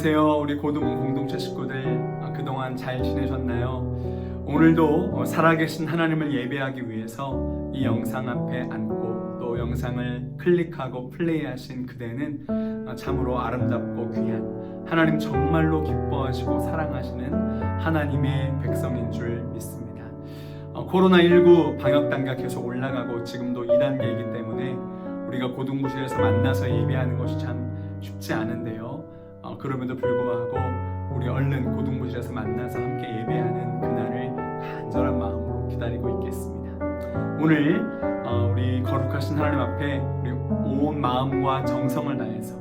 안녕하세요. 우리 고등문 공동체 식구들 그동안 잘 지내셨나요? 오늘도 살아계신 하나님을 예배하기 위해서 이 영상 앞에 앉고 또 영상을 클릭하고 플레이하신 그대는 참으로 아름답고 귀한 하나님 정말로 기뻐하시고 사랑하시는 하나님의 백성인 줄 믿습니다. 코로나19 방역 단계가 계속 올라가고 지금도 2단계이기 때문에 우리가 고등부실에서 만나서 예배하는 것이 참 쉽지 않은데요. 그럼에도 불구하고 우리 얼른 고등부실에서 만나서 함께 예배하는 그날을 간절한 마음으로 기다리고 있겠습니다. 오늘 우리 거룩하신 하나님 앞에 우리 온 마음과 정성을 다해서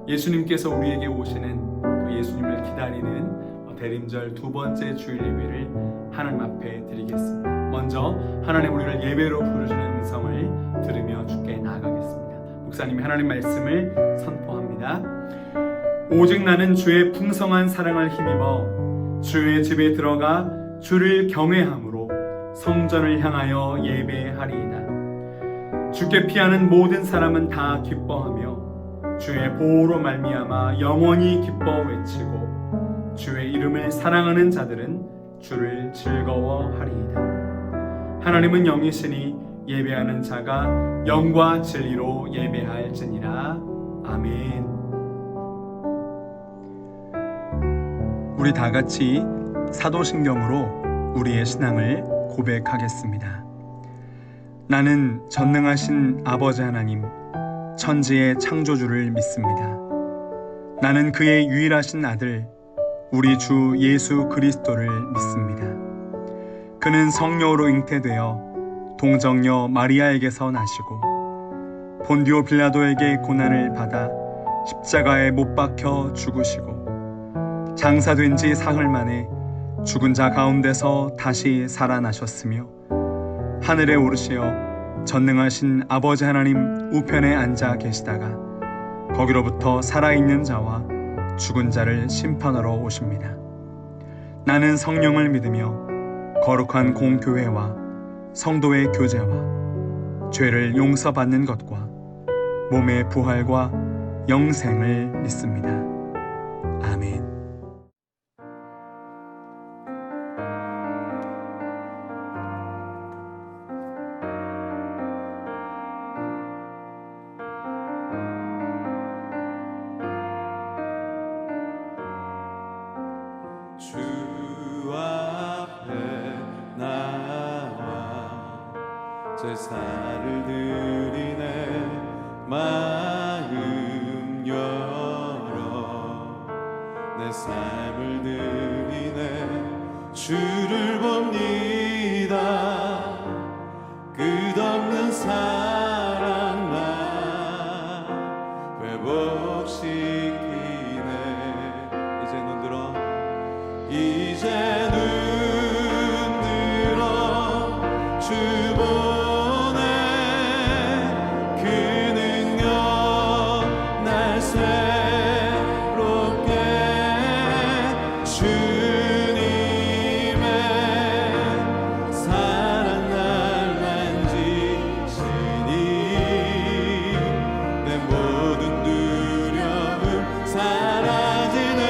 예수님께서 우리에게 오시는 그 예수님을 기다리는 대림절 두 번째 주일 예배를 하나님 앞에 드리겠습니다. 먼저 하나님 우리를 예배로 부르시는 음성을 들으며 주께 나아가겠습니다. 목사님이 하나님 말씀을 선포합니다. 오직 나는 주의 풍성한 사랑을 힘입어 주의 집에 들어가 주를 경외함으로 성전을 향하여 예배하리이다. 주께 피하는 모든 사람은 다 기뻐하며 주의 보호로 말미암아 영원히 기뻐 외치고 주의 이름을 사랑하는 자들은 주를 즐거워하리이다. 하나님은 영이시니 예배하는 자가 영과 진리로 예배할지니라. 아멘. 우리 다 같이 사도신경으로 우리의 신앙을 고백하겠습니다. 나는 전능하신 아버지 하나님, 천지의 창조주를 믿습니다. 나는 그의 유일하신 아들, 우리 주 예수 그리스도를 믿습니다. 그는 성령으로 잉태되어 동정녀 마리아에게서 나시고 본디오 빌라도에게 고난을 받아 십자가에 못 박혀 죽으시고 장사된 지 사흘 만에 죽은 자 가운데서 다시 살아나셨으며 하늘에 오르시어 전능하신 아버지 하나님 우편에 앉아 계시다가 거기로부터 살아있는 자와 죽은 자를 심판하러 오십니다. 나는 성령을 믿으며 거룩한 공교회와 성도의 교제와 죄를 용서받는 것과 몸의 부활과 영생을 믿습니다. 아멘. 주 앞에 나와 제사를 드리네. 마음 열어 내 삶을 드리네. 주를 봅니다. 끝없는 사랑 나 회복시키네. 이제 눈 들어 이제 눈 들어 주 보네. 그 능력 날 새롭게 주님의 사랑 날 만지시니 내 모든 두려움 사라지네.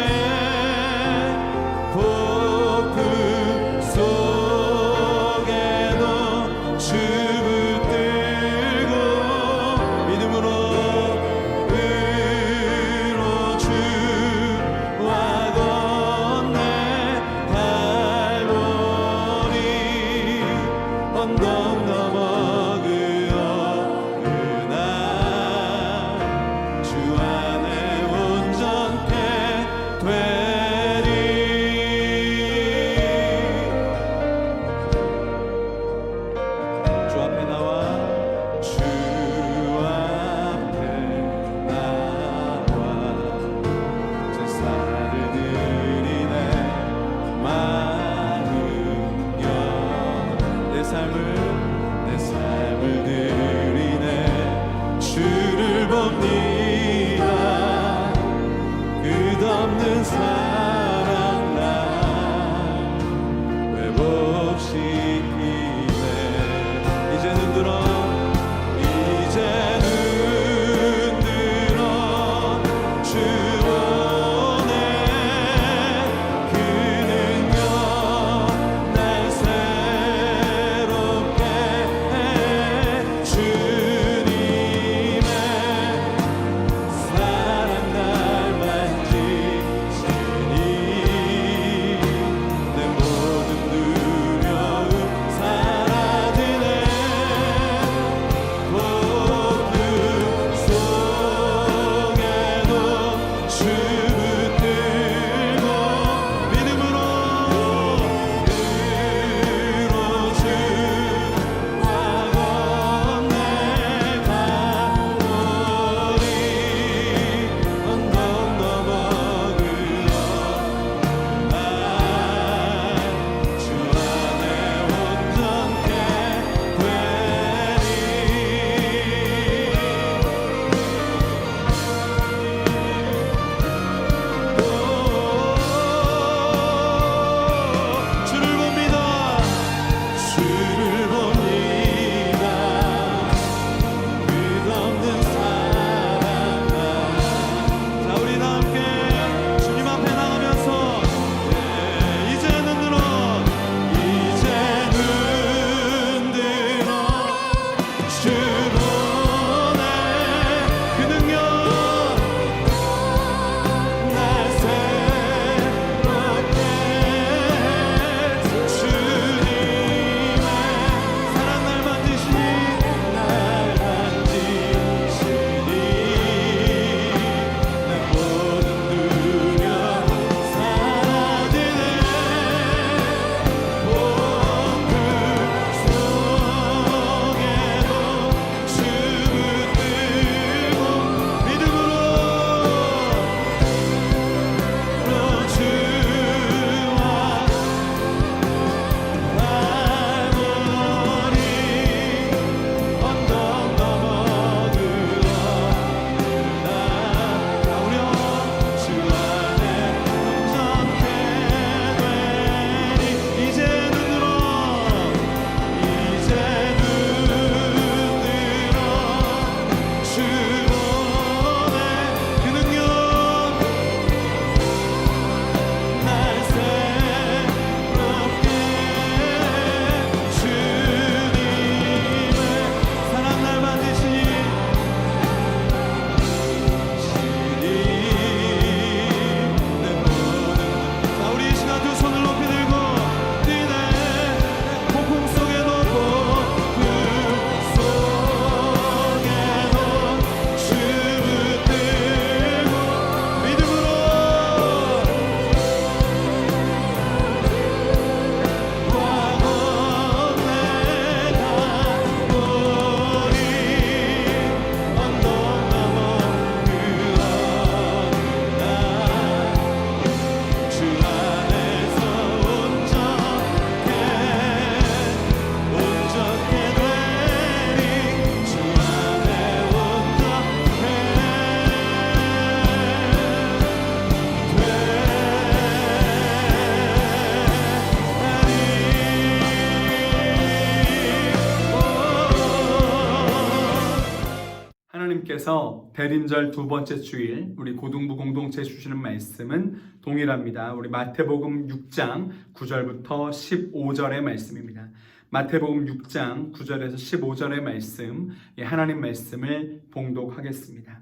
목사님께서 대림절 두 번째 주일 우리 고등부 공동체 주시는 말씀은 동일합니다. 우리 마태복음 6장 9절부터 15절의 말씀입니다. 마태복음 6장 9절에서 15절의 말씀, 하나님 말씀을 봉독하겠습니다.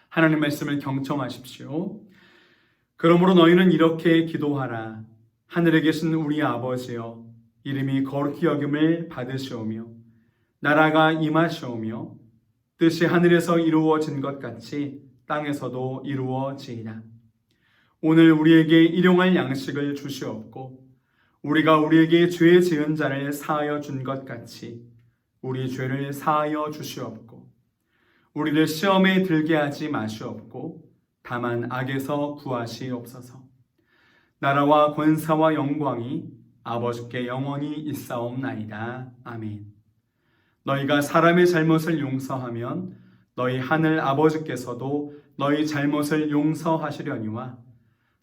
하나님 말씀을 경청하십시오. 그러므로 너희는 이렇게 기도하라. 하늘에 계신 우리 아버지여, 이름이 거룩히 여김을 받으시오며 나라가 임하시오며 뜻이 하늘에서 이루어진 것 같이 땅에서도 이루어지이다. 오늘 우리에게 일용할 양식을 주시옵고 우리가 우리에게 죄 지은 자를 사하여 준 것 같이 우리 죄를 사하여 주시옵고 우리를 시험에 들게 하지 마시옵고 다만 악에서 구하시옵소서. 나라와 권사와 영광이 아버지께 영원히 있사옵나이다. 아멘. 너희가 사람의 잘못을 용서하면 너희 하늘 아버지께서도 너희 잘못을 용서하시려니와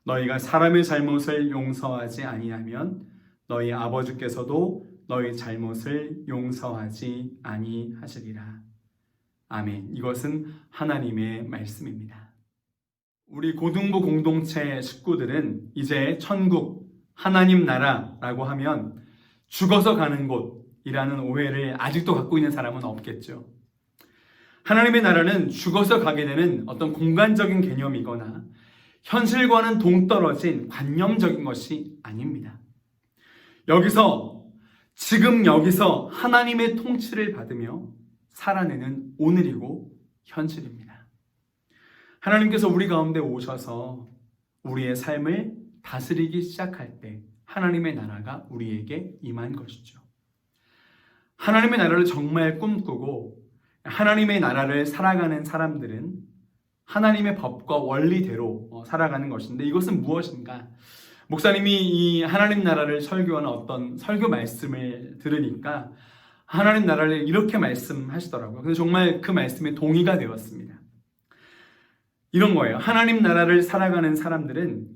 너희가 사람의 잘못을 용서하지 아니하면 너희 아버지께서도 너희 잘못을 용서하지 아니하시리라. 아멘. 이것은 하나님의 말씀입니다. 우리 고등부 공동체 식구들은 이제 천국, 하나님 나라라고 하면 죽어서 가는 곳이라는 오해를 아직도 갖고 있는 사람은 없겠죠. 하나님의 나라는 죽어서 가게 되는 어떤 공간적인 개념이거나 현실과는 동떨어진 관념적인 것이 아닙니다. 지금 여기서 하나님의 통치를 받으며 살아내는 오늘이고 현실입니다. 하나님께서 우리 가운데 오셔서 우리의 삶을 다스리기 시작할 때 하나님의 나라가 우리에게 임한 것이죠. 하나님의 나라를 정말 꿈꾸고 하나님의 나라를 살아가는 사람들은 하나님의 법과 원리대로 살아가는 것인데 이것은 무엇인가? 목사님이 이 하나님 나라를 설교하는 어떤 설교 말씀을 들으니까 하나님 나라를 이렇게 말씀하시더라고요. 근데 정말 그 말씀에 동의가 되었습니다. 이런 거예요. 하나님 나라를 살아가는 사람들은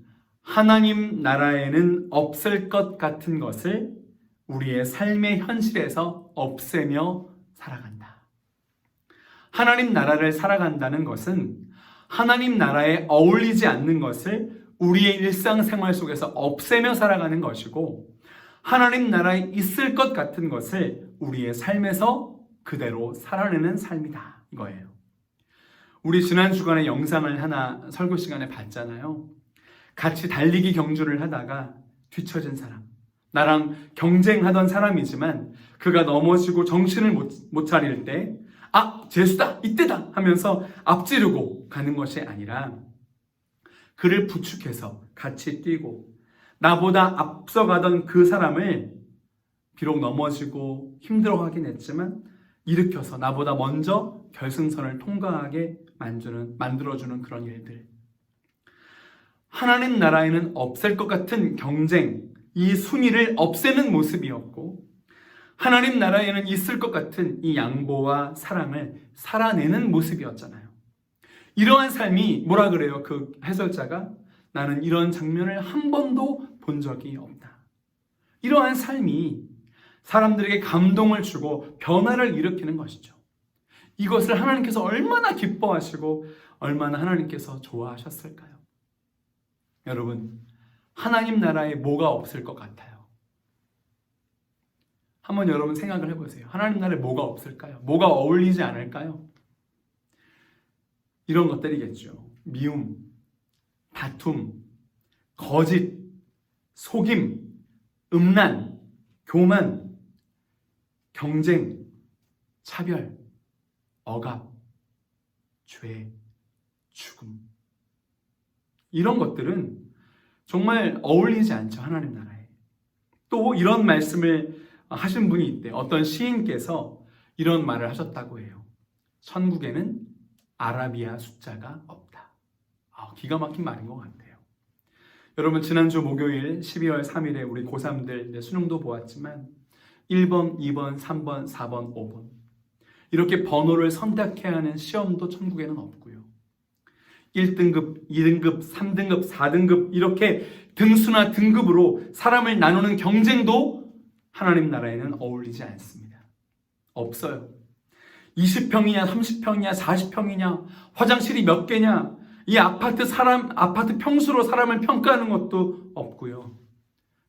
하나님 나라에는 없을 것 같은 것을 우리의 삶의 현실에서 없애며 살아간다. 하나님 나라를 살아간다는 것은 하나님 나라에 어울리지 않는 것을 우리의 일상생활 속에서 없애며 살아가는 것이고 하나님 나라에 있을 것 같은 것을 우리의 삶에서 그대로 살아내는 삶이다. 이거예요. 우리 지난 주간에 영상을 하나 설교 시간에 봤잖아요. 같이 달리기 경주를 하다가 뒤처진 사람. 나랑 경쟁하던 사람이지만 그가 넘어지고 정신을 못 차릴 때 재수다! 이때다! 하면서 앞지르고 가는 것이 아니라 그를 부축해서 같이 뛰고 나보다 앞서가던 그 사람을 비록 넘어지고 힘들어하긴 했지만 일으켜서 나보다 먼저 결승선을 통과하게 만들어주는 그런 일들. 하나님 나라에는 없을 것 같은 경쟁, 이 순위를 없애는 모습이었고 하나님 나라에는 있을 것 같은 이 양보와 사랑을 살아내는 모습이었잖아요. 이러한 삶이 뭐라 그래요? 그 해설자가 나는 이런 장면을 한 번도 본 적이 없다. 이러한 삶이 사람들에게 감동을 주고 변화를 일으키는 것이죠. 이것을 하나님께서 얼마나 기뻐하시고 얼마나 하나님께서 좋아하셨을까요? 여러분, 하나님 나라에 뭐가 없을 것 같아요? 한번 여러분 생각을 해보세요. 하나님 나라에 뭐가 없을까요? 뭐가 어울리지 않을까요? 이런 것들이겠죠. 미움, 다툼, 거짓, 속임, 음란, 교만, 경쟁, 차별, 억압, 죄, 죽음. 이런 것들은 정말 어울리지 않죠. 하나님 나라에. 또 이런 말씀을 하신 분이 있대요. 어떤 시인께서 이런 말을 하셨다고 해요. 천국에는 아라비아 숫자가 없다. 기가 막힌 말인 것 같아요. 여러분, 지난주 목요일 12월 3일에 우리 고3들 수능도 보았지만 1번, 2번, 3번, 4번, 5번 이렇게 번호를 선택해야 하는 시험도 천국에는 없고요. 1등급, 2등급, 3등급, 4등급 이렇게 등수나 등급으로 사람을 나누는 경쟁도 하나님 나라에는 어울리지 않습니다. 없어요. 20평이냐, 30평이냐, 40평이냐, 화장실이 몇 개냐, 이 아파트 평수로 사람을 평가하는 것도 없고요.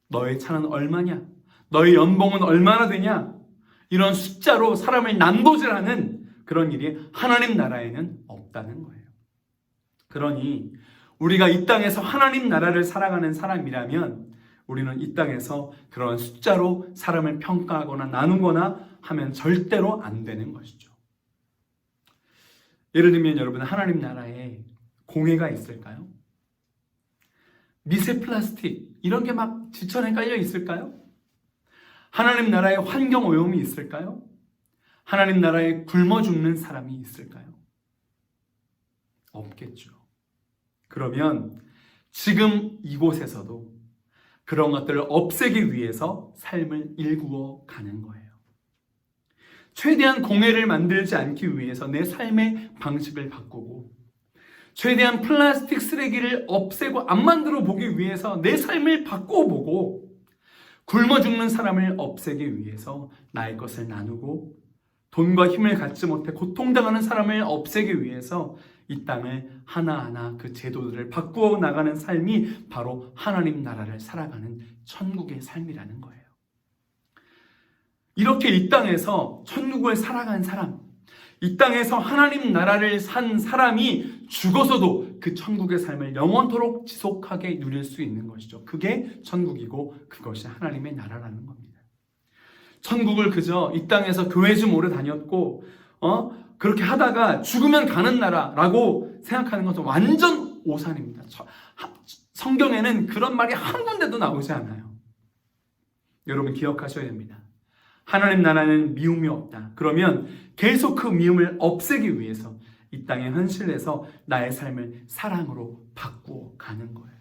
너의 차는 얼마냐, 너의 연봉은 얼마나 되냐, 이런 숫자로 사람을 난도질하는 그런 일이 하나님 나라에는 없다는 거예요. 그러니 우리가 이 땅에서 하나님 나라를 살아가는 사람이라면 우리는 이 땅에서 그런 숫자로 사람을 평가하거나 나누거나 하면 절대로 안 되는 것이죠. 예를 들면 여러분, 하나님 나라에 공해가 있을까요? 미세 플라스틱 이런 게 막 지천에 깔려 있을까요? 하나님 나라에 환경 오염이 있을까요? 하나님 나라에 굶어 죽는 사람이 있을까요? 없겠죠. 그러면 지금 이곳에서도 그런 것들을 없애기 위해서 삶을 일구어 가는 거예요. 최대한 공해를 만들지 않기 위해서 내 삶의 방식을 바꾸고, 최대한 플라스틱 쓰레기를 없애고 안 만들어 보기 위해서 내 삶을 바꾸어 보고, 굶어 죽는 사람을 없애기 위해서 나의 것을 나누고, 돈과 힘을 갖지 못해 고통당하는 사람을 없애기 위해서 이 땅을 하나하나 그 제도들을 바꾸어 나가는 삶이 바로 하나님 나라를 살아가는 천국의 삶이라는 거예요. 이렇게 이 땅에서 천국을 살아간 사람, 이 땅에서 하나님 나라를 산 사람이 죽어서도 그 천국의 삶을 영원토록 지속하게 누릴 수 있는 것이죠. 그게 천국이고 그것이 하나님의 나라라는 겁니다. 천국을 그저 이 땅에서 교회 좀 오래 다녔고 그렇게 하다가 죽으면 가는 나라라고 생각하는 것은 완전 오산입니다. 성경에는 그런 말이 한 군데도 나오지 않아요. 여러분 기억하셔야 됩니다. 하나님 나라는 미움이 없다. 그러면 계속 그 미움을 없애기 위해서 이 땅의 현실에서 나의 삶을 사랑으로 바꾸어 가는 거예요.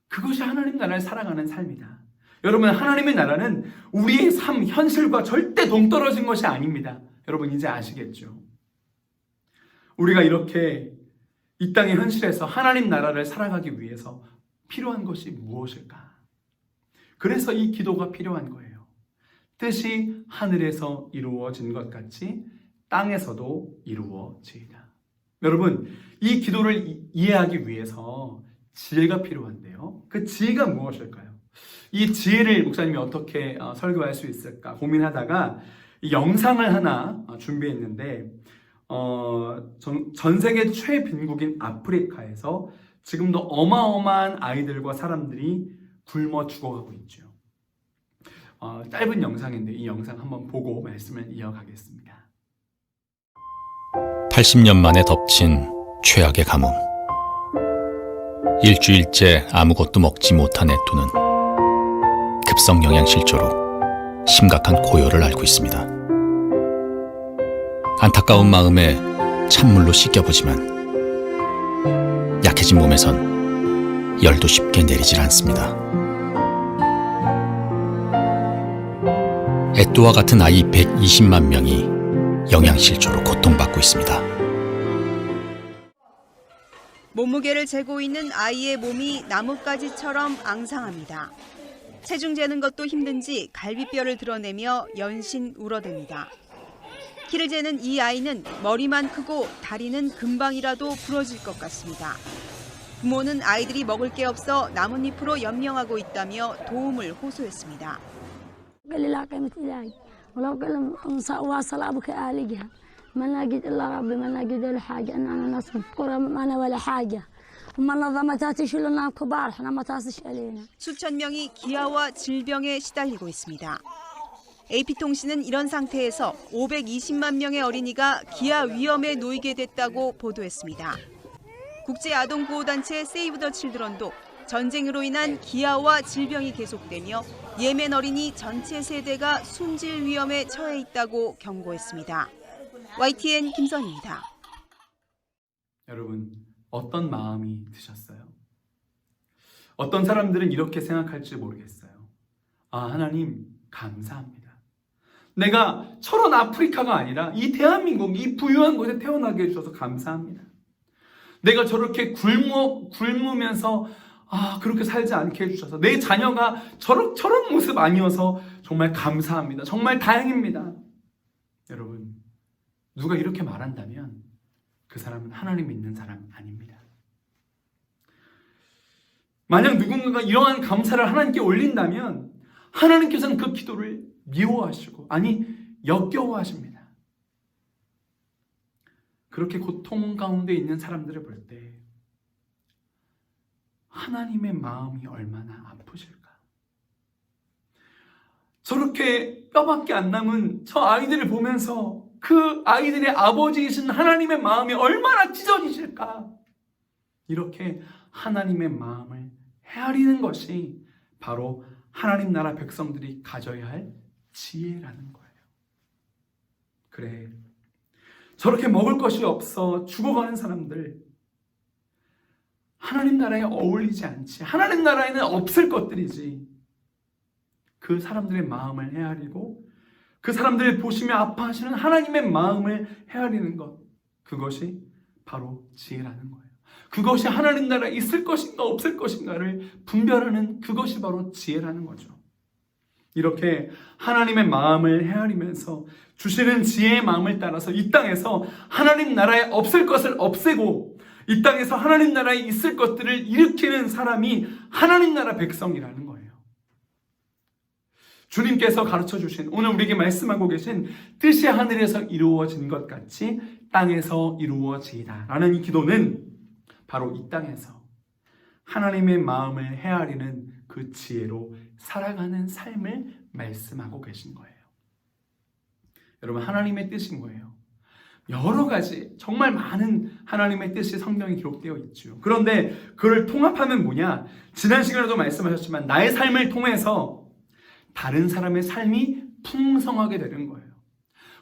그것이 하나님 나라를 살아가는 삶이다. 여러분, 하나님의 나라는 우리의 삶, 현실과 절대 동떨어진 것이 아닙니다. 여러분 이제 아시겠죠? 우리가 이렇게 이 땅의 현실에서 하나님 나라를 살아가기 위해서 필요한 것이 무엇일까? 그래서 이 기도가 필요한 거예요. 뜻이 하늘에서 이루어진 것 같이 땅에서도 이루어지이다. 여러분, 이 기도를 이해하기 위해서 지혜가 필요한데요. 그 지혜가 무엇일까요? 이 지혜를 목사님이 어떻게 설교할 수 있을까 고민하다가 이 영상을 하나 준비했는데 전 세계 최빈국인 아프리카에서 지금도 어마어마한 아이들과 사람들이 굶어 죽어가고 있죠. 짧은 영상인데 이 영상 한번 보고 말씀을 이어가겠습니다. 80년 만에 덮친 최악의 가뭄. 일주일째 아무것도 먹지 못한 애토는 급성 영양실조로 심각한 고열을 앓고 있습니다. 안타까운 마음에 찬물로 씻겨보지만 약해진 몸에선 열도 쉽게 내리질 않습니다. 애또와 같은 아이 120만 명이 영양실조로 고통받고 있습니다. 몸무게를 재고 있는 아이의 몸이 나뭇가지처럼 앙상합니다. 체중 재는 것도 힘든지 갈비뼈를 드러내며 연신 울어댑니다. 키를 재는 이 아이는 머리만 크고 다리는 금방이라도 부러질 것 같습니다. 부모는 아이들이 먹을 게 없어 나뭇잎으로 연명하고 있다며 도움을 호소했습니다. قال لي لا قيمة إلهي ولو قال واصل أبوك ألاقيها ما لقيت إلا ربي ما لقيت له حاجة أن أنا ناس مفقورة ما أنا ولا حاجة هم منظمات يشيلونا كبار إحنا ما تاسش علينا. 수천 명이 기아와 질병에 시달리고 있습니다. AP통신은 이런 상태에서 520만 명의 어린이가 기아 위험에 놓이게 됐다고 보도했습니다. 국제아동구호단체 세이브 더 칠드런도 전쟁으로 인한 기아와 질병이 계속되며 예멘 어린이 전체 세대가 숨질 위험에 처해 있다고 경고했습니다. YTN 김선희입니다. 여러분, 어떤 마음이 드셨어요? 어떤 사람들은 이렇게 생각할지 모르겠어요. 하나님 감사합니다. 내가 저런 아프리카가 아니라 이 대한민국, 이 부유한 곳에 태어나게 해주셔서 감사합니다. 내가 저렇게 굶으면서 그렇게 살지 않게 해주셔서 내 자녀가 저런 모습 아니어서 정말 감사합니다. 정말 다행입니다. 여러분, 누가 이렇게 말한다면 그 사람은 하나님 믿는 사람 아닙니다. 만약 누군가가 이러한 감사를 하나님께 올린다면 하나님께서는 그 기도를 미워하시고, 아니 역겨워하십니다. 그렇게 고통 가운데 있는 사람들을 볼 때 하나님의 마음이 얼마나 아프실까? 저렇게 뼈밖에 안 남은 저 아이들을 보면서 그 아이들의 아버지이신 하나님의 마음이 얼마나 찢어지실까? 이렇게 하나님의 마음을 헤아리는 것이 바로 하나님 나라 백성들이 가져야 할 지혜라는 거예요. 그래, 저렇게 먹을 것이 없어 죽어가는 사람들, 하나님 나라에 어울리지 않지, 하나님 나라에는 없을 것들이지, 그 사람들의 마음을 헤아리고 그 사람들을 보시며 아파하시는 하나님의 마음을 헤아리는 것, 그것이 바로 지혜라는 거예요. 그것이 하나님 나라에 있을 것인가 없을 것인가를 분별하는 그것이 바로 지혜라는 거죠. 이렇게 하나님의 마음을 헤아리면서 주시는 지혜의 마음을 따라서 이 땅에서 하나님 나라에 없을 것을 없애고 이 땅에서 하나님 나라에 있을 것들을 일으키는 사람이 하나님 나라 백성이라는 거예요. 주님께서 가르쳐 주신, 오늘 우리에게 말씀하고 계신 뜻이 하늘에서 이루어진 것 같이 땅에서 이루어지이다 라는 이 기도는 바로 이 땅에서 하나님의 마음을 헤아리는 그 지혜로 살아가는 삶을 말씀하고 계신 거예요. 여러분, 하나님의 뜻인 거예요. 여러 가지 정말 많은 하나님의 뜻이 성경에 기록되어 있죠. 그런데 그걸 통합하면 뭐냐? 지난 시간에도 말씀하셨지만 나의 삶을 통해서 다른 사람의 삶이 풍성하게 되는 거예요.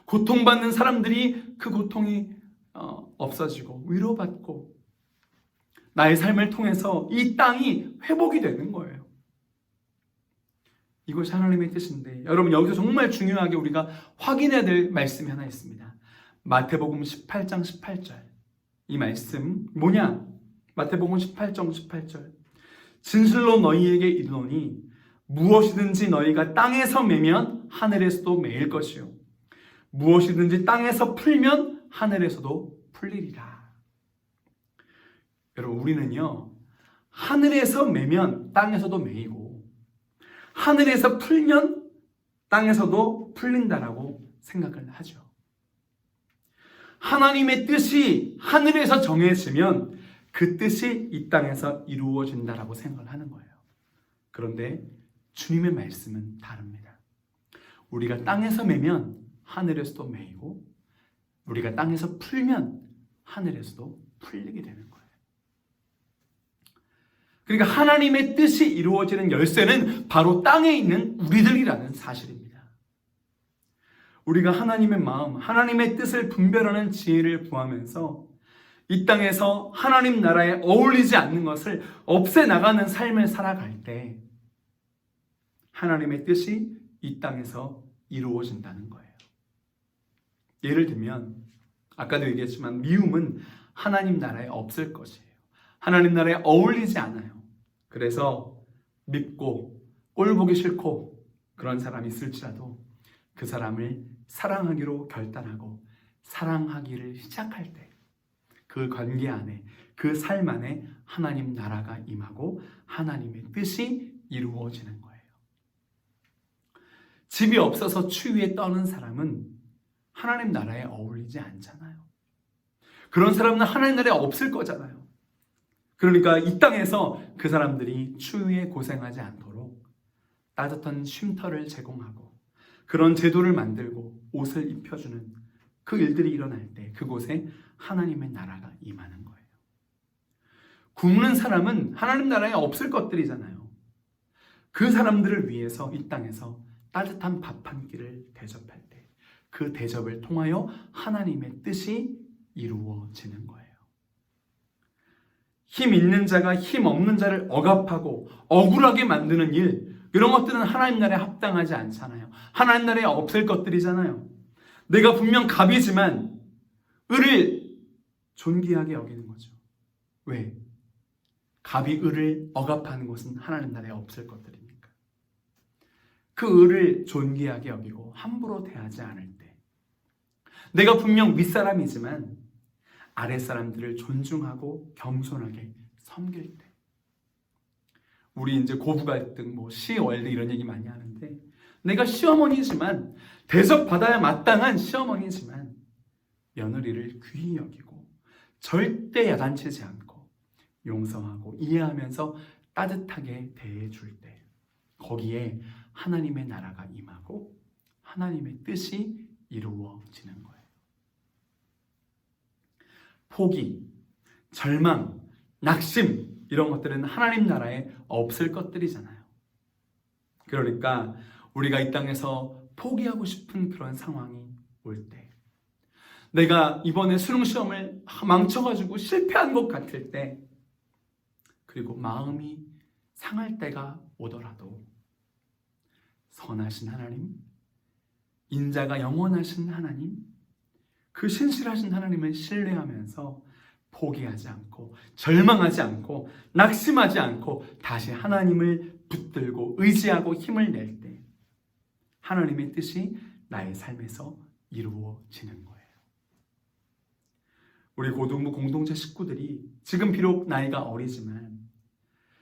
고통받는 사람들이 그 고통이 없어지고 위로받고 나의 삶을 통해서 이 땅이 회복이 되는 거예요. 이것이 하나님의 뜻인데, 여러분, 여기서 정말 중요하게 우리가 확인해야 될 말씀이 하나 있습니다. 마태복음 18장 18절. 이 말씀 뭐냐? 마태복음 18장 18절. 진실로 너희에게 이르노니 무엇이든지 너희가 땅에서 매면 하늘에서도 매일 것이요 무엇이든지 땅에서 풀면 하늘에서도 풀리리라. 여러분, 우리는요, 하늘에서 매면 땅에서도 매이고 하늘에서 풀면 땅에서도 풀린다라고 생각을 하죠. 하나님의 뜻이 하늘에서 정해지면 그 뜻이 이 땅에서 이루어진다라고 생각을 하는 거예요. 그런데 주님의 말씀은 다릅니다. 우리가 땅에서 매면 하늘에서도 매이고 우리가 땅에서 풀면 하늘에서도 풀리게 되는 거예요. 그러니까 하나님의 뜻이 이루어지는 열쇠는 바로 땅에 있는 우리들이라는 사실입니다. 우리가 하나님의 마음, 하나님의 뜻을 분별하는 지혜를 구하면서 이 땅에서 하나님 나라에 어울리지 않는 것을 없애나가는 삶을 살아갈 때 하나님의 뜻이 이 땅에서 이루어진다는 거예요. 예를 들면 아까도 얘기했지만 미움은 하나님 나라에 없을 것이에요. 하나님 나라에 어울리지 않아요. 그래서 밉고 꼴보기 싫고 그런 사람이 있을지라도 그 사람을 사랑하기로 결단하고 사랑하기를 시작할 때 그 관계 안에, 그 삶 안에 하나님 나라가 임하고 하나님의 뜻이 이루어지는 거예요. 집이 없어서 추위에 떠는 사람은 하나님 나라에 어울리지 않잖아요. 그런 사람은 하나님 나라에 없을 거잖아요. 그러니까 이 땅에서 그 사람들이 추위에 고생하지 않도록 따뜻한 쉼터를 제공하고 그런 제도를 만들고 옷을 입혀주는 그 일들이 일어날 때 그곳에 하나님의 나라가 임하는 거예요. 굶는 사람은 하나님 나라에 없을 것들이잖아요. 그 사람들을 위해서 이 땅에서 따뜻한 밥 한 끼를 대접할 때 그 대접을 통하여 하나님의 뜻이 이루어지는 거예요. 힘 있는 자가 힘 없는 자를 억압하고 억울하게 만드는 일, 이런 것들은 하나님 나라에 합당하지 않잖아요. 하나님 나라에 없을 것들이잖아요. 내가 분명 갑이지만 을을 존귀하게 여기는 거죠. 왜? 갑이 을을 억압하는 것은 하나님 나라에 없을 것들이니까. 그 을을 존귀하게 여기고 함부로 대하지 않을 때 내가 분명 윗사람이지만 아랫사람들을 존중하고 겸손하게 섬길 때. 우리 이제 고부 갈등, 시월드 이런 얘기 많이 하는데, 내가 시어머니지만, 대접받아야 마땅한 시어머니지만 며느리를 귀히 여기고 절대 야단치지 않고 용서하고 이해하면서 따뜻하게 대해줄 때, 거기에 하나님의 나라가 임하고 하나님의 뜻이 이루어지는 거예요. 포기, 절망, 낙심 이런 것들은 하나님 나라에 없을 것들이잖아요. 그러니까 우리가 이 땅에서 포기하고 싶은 그런 상황이 올 때, 내가 이번에 수능 시험을 망쳐가지고 실패한 것 같을 때, 그리고 마음이 상할 때가 오더라도 선하신 하나님, 인자가 영원하신 하나님, 그 신실하신 하나님을 신뢰하면서 포기하지 않고 절망하지 않고 낙심하지 않고 다시 하나님을 붙들고 의지하고 힘을 낼 때 하나님의 뜻이 나의 삶에서 이루어지는 거예요. 우리 고등부 공동체 식구들이 지금 비록 나이가 어리지만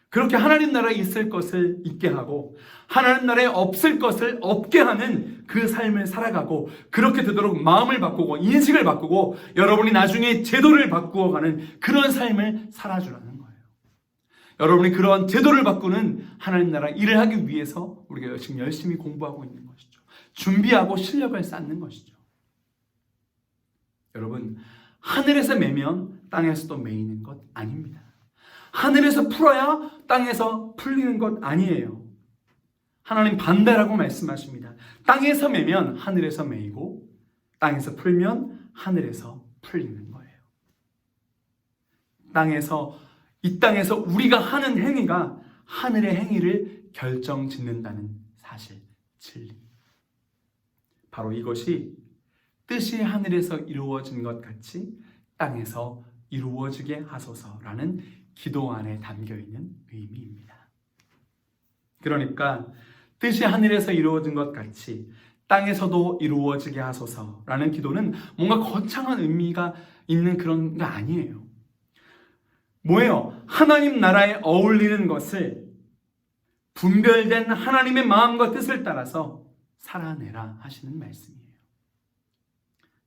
그렇게 하나님 나라에 있을 것을 있게 하고 하나님 나라에 없을 것을 없게 하는 그 삶을 살아가고, 그렇게 되도록 마음을 바꾸고 인식을 바꾸고 여러분이 나중에 제도를 바꾸어가는 그런 삶을 살아주라는 거예요. 여러분이 그런 제도를 바꾸는 하나님 나라 일을 하기 위해서 우리가 지금 열심히 공부하고 있는 것이죠. 준비하고 실력을 쌓는 것이죠. 여러분, 하늘에서 매면 땅에서도 매이는 것 아닙니다. 하늘에서 풀어야 땅에서 풀리는 것 아니에요. 하나님 반대라고 말씀하십니다. 땅에서 매면 하늘에서 매이고 땅에서 풀면 하늘에서 풀리는 거예요. 이 땅에서 우리가 하는 행위가 하늘의 행위를 결정짓는다는 사실, 진리. 바로 이것이 뜻이 하늘에서 이루어진 것 같이 땅에서 이루어지게 하소서라는 기도 안에 담겨있는 의미입니다. 그러니까 뜻이 하늘에서 이루어진 것 같이 땅에서도 이루어지게 하소서라는 기도는 뭔가 거창한 의미가 있는 그런 게 아니에요. 뭐예요? 하나님 나라에 어울리는 것을 분별된 하나님의 마음과 뜻을 따라서 살아내라 하시는 말씀이에요.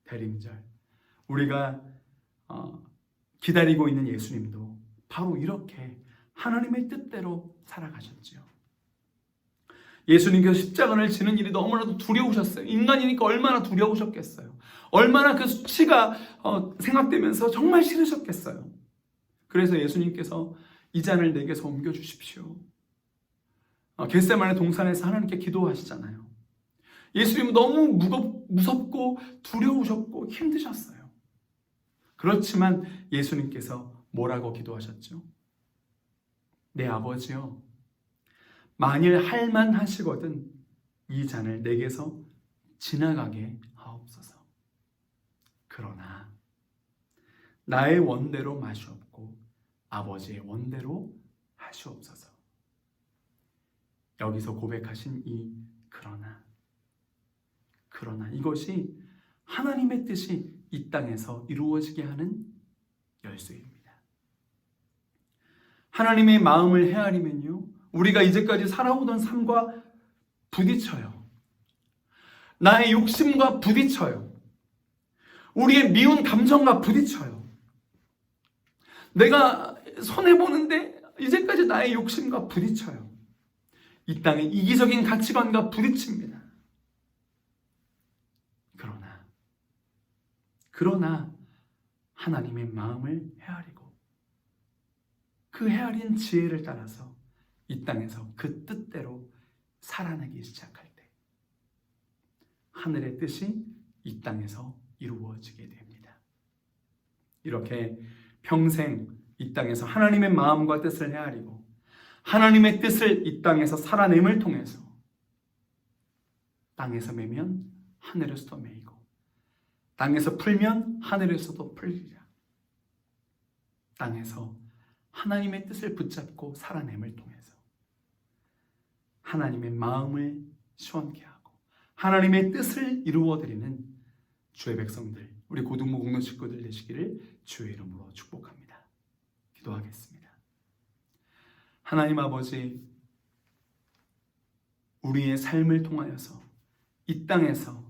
대림절, 우리가 기다리고 있는 예수님도 바로 이렇게 하나님의 뜻대로 살아가셨죠. 예수님께서 십자가를 지는 일이 너무나도 두려우셨어요. 인간이니까 얼마나 두려우셨겠어요. 얼마나 그 수치가 생각되면서 정말 싫으셨겠어요. 그래서 예수님께서 이 잔을 내게서 옮겨주십시오. 겟세마네 동산에서 하나님께 기도하시잖아요. 예수님은 너무 무섭고 두려우셨고 힘드셨어요. 그렇지만 예수님께서 뭐라고 기도하셨죠? 내 아버지요, 만일 할만 하시거든 이 잔을 내게서 지나가게 하옵소서. 그러나 나의 원대로 마시옵고 아버지의 원대로 하시옵소서. 여기서 고백하신 이 그러나 이것이 하나님의 뜻이 이 땅에서 이루어지게 하는 열쇠입니다. 하나님의 마음을 헤아리면요, 우리가 이제까지 살아오던 삶과 부딪혀요. 나의 욕심과 부딪혀요. 우리의 미운 감정과 부딪혀요. 내가 손해보는데 이제까지 나의 욕심과 부딪혀요. 이 땅의 이기적인 가치관과 부딪힙니다. 그러나 하나님의 마음을 헤아리고 그 헤아린 지혜를 따라서 이 땅에서 그 뜻대로 살아내기 시작할 때 하늘의 뜻이 이 땅에서 이루어지게 됩니다. 이렇게 평생 이 땅에서 하나님의 마음과 뜻을 헤아리고 하나님의 뜻을 이 땅에서 살아냄을 통해서 땅에서 매면 하늘에서도 매이고 땅에서 풀면 하늘에서도 풀리리라. 땅에서 하나님의 뜻을 붙잡고 살아냄을 통해서 하나님의 마음을 시원케 하고 하나님의 뜻을 이루어드리는 주의 백성들, 우리 고등부 공동 식구들 되시기를 주의 이름으로 축복합니다. 기도하겠습니다. 하나님 아버지, 우리의 삶을 통하여서 이 땅에서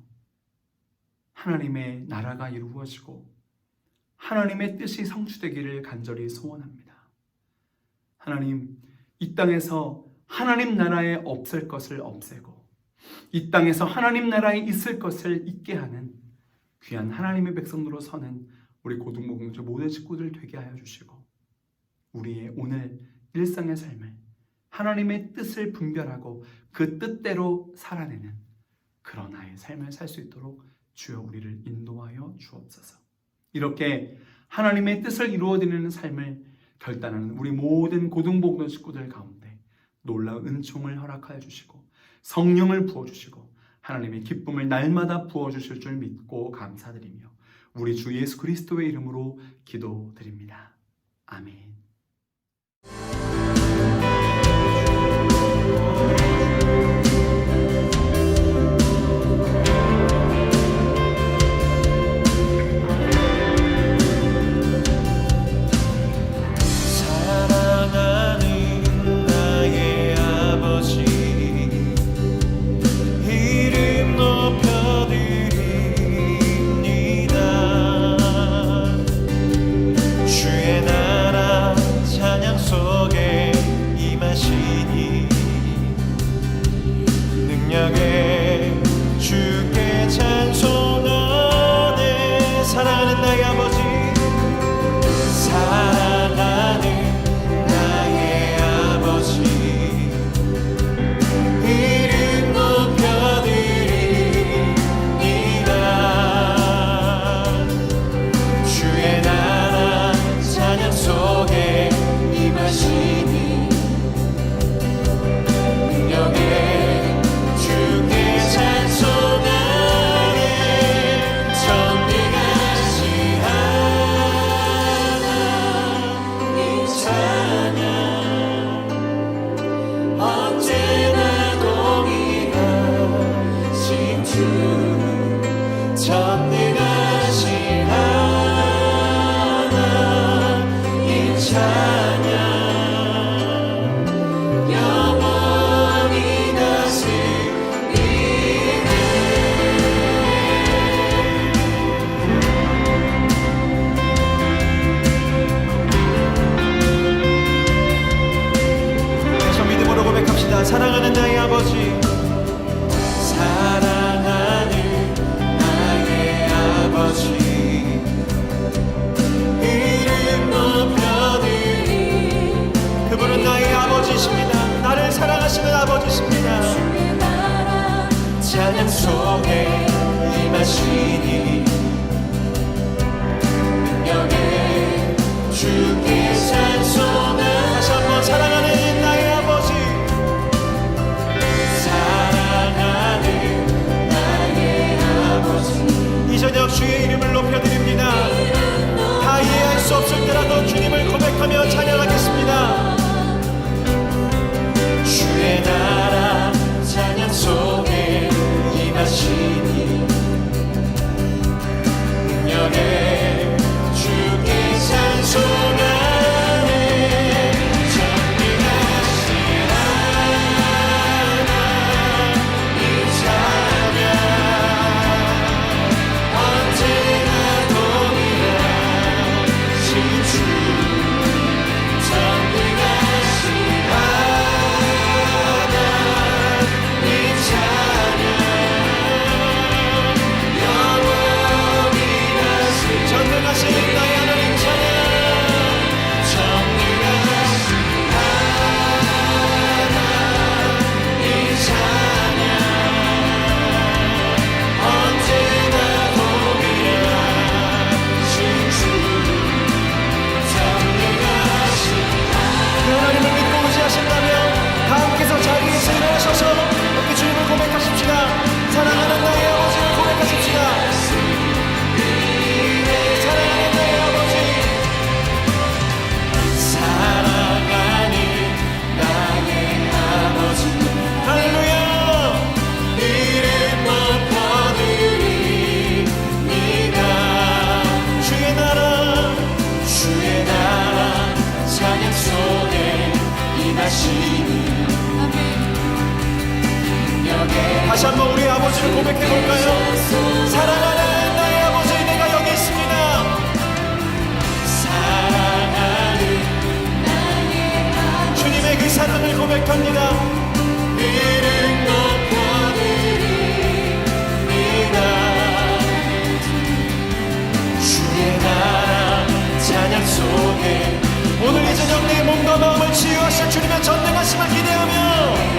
하나님의 나라가 이루어지고 하나님의 뜻이 성취되기를 간절히 소원합니다. 하나님, 이 땅에서 하나님 나라에 없을 것을 없애고 이 땅에서 하나님 나라에 있을 것을 있게 하는 귀한 하나님의 백성으로 서는 우리 고등부 공동체 모든 식구들 되게 하여 주시고 우리의 오늘 일상의 삶을 하나님의 뜻을 분별하고 그 뜻대로 살아내는 그런 아이의 삶을 살 수 있도록 주여 우리를 인도하여 주옵소서. 이렇게 하나님의 뜻을 이루어드리는 삶을 결단하는 우리 모든 고등부 공동 식구들 가운데 놀라운 은총을 허락하여 주시고 성령을 부어주시고 하나님의 기쁨을 날마다 부어주실 줄 믿고 감사드리며 우리 주 예수 그리스도의 이름으로 기도드립니다. 아멘. 사랑하는 나의 아버지 이름 높여드립니다. 주의 나라 찬양 속에 임하시니 능력에 주께 찬송하네. 사랑하는 나의 아버지, 사랑하는 나의 아버지 이름 높여드립니다. 주의 나라 찬양 속에 임하시니 능력에 주께 찬송하네. 전능하신 하나님 찬양 언제나 동일하신 주 전능하신 하나님 찬양 영원히 다스리네. 다시 믿음으로 고백합시다. 사랑하는 나의 아버지, 사랑하는 나의 아버지 이름 높여드리. 그분은 나의 아버지십니다. 나를 사랑하시는 아버지십니다. 찬양 속에 임하시니 능력에 주께 찬송하네. 다시 한번 사랑하는 나의 아버지, 사랑하는 나의 아버지 이 저녁 주의 이름을 높여드립니다. 다 이해할 수 없을 때라도 주님을 고백하며 찬양하겠습니다. 주의 나라 찬양 속에 임하시니 능력에 주께 찬송하네. 다시 한번 우리 아버지를 고백해 볼까요? 사랑하는 나의 아버지, 내가 여기 있습니다. 사랑하는 주님의 그 사랑을 고백합니다. 이름 높여드립니다. 주의 나라 찬양 속에 오늘 이 저녁 내 몸과 마음을 치유하실 주님의 전능하심을 기대하며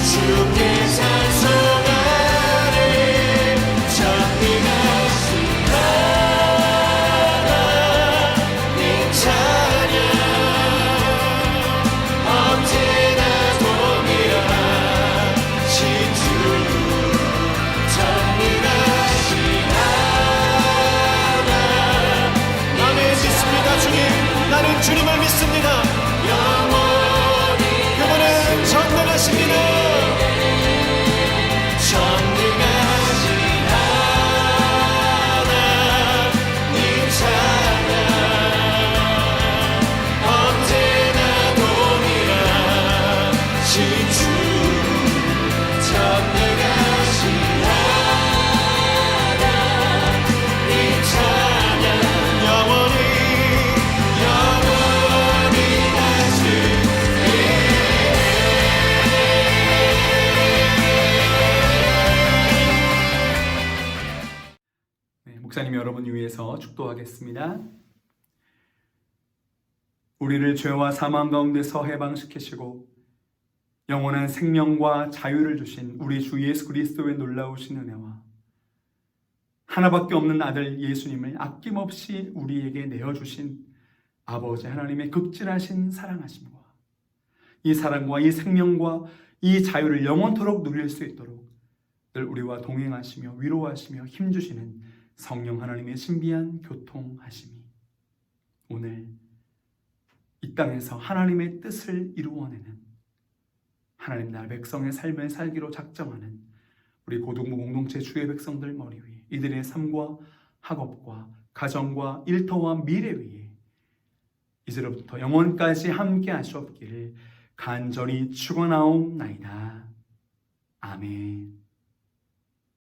주께 찬송하리. 전능하신 하나님 찬양 언제나 동일하신 주. 전능하신 하나님 아멘. 믿습니다. 주님, 나는 주님을 믿습니다. 영원히 그분은 전능하십니다. 전능하신 하나님 찬양 언제나 동일하신 주. 전능하신 하나님 찬양 영원히 목사님이 여러분을 위해서 축도하겠습니다. 우리를 죄와 사망 가운데서 해방시키시고 영원한 생명과 자유를 주신 우리 주 예수 그리스도의 놀라우신 은혜와 하나밖에 없는 아들 예수님을 아낌없이 우리에게 내어주신 아버지 하나님의 극진하신 사랑하심과 이 사랑과 이 생명과 이 자유를 영원토록 누릴 수 있도록 늘 우리와 동행하시며 위로하시며 힘주시는 성령 하나님의 신비한 교통하심이 오늘 이 땅에서 하나님의 뜻을 이루어내는 하나님 나라 백성의 삶을 살기로 작정하는 우리 고등부 공동체 주의 백성들 머리 위에 이들의 삶과 학업과 가정과 일터와 미래 위에 이제로부터 영원까지 함께 하시옵기를 간절히 축원하옵나이다. 아멘.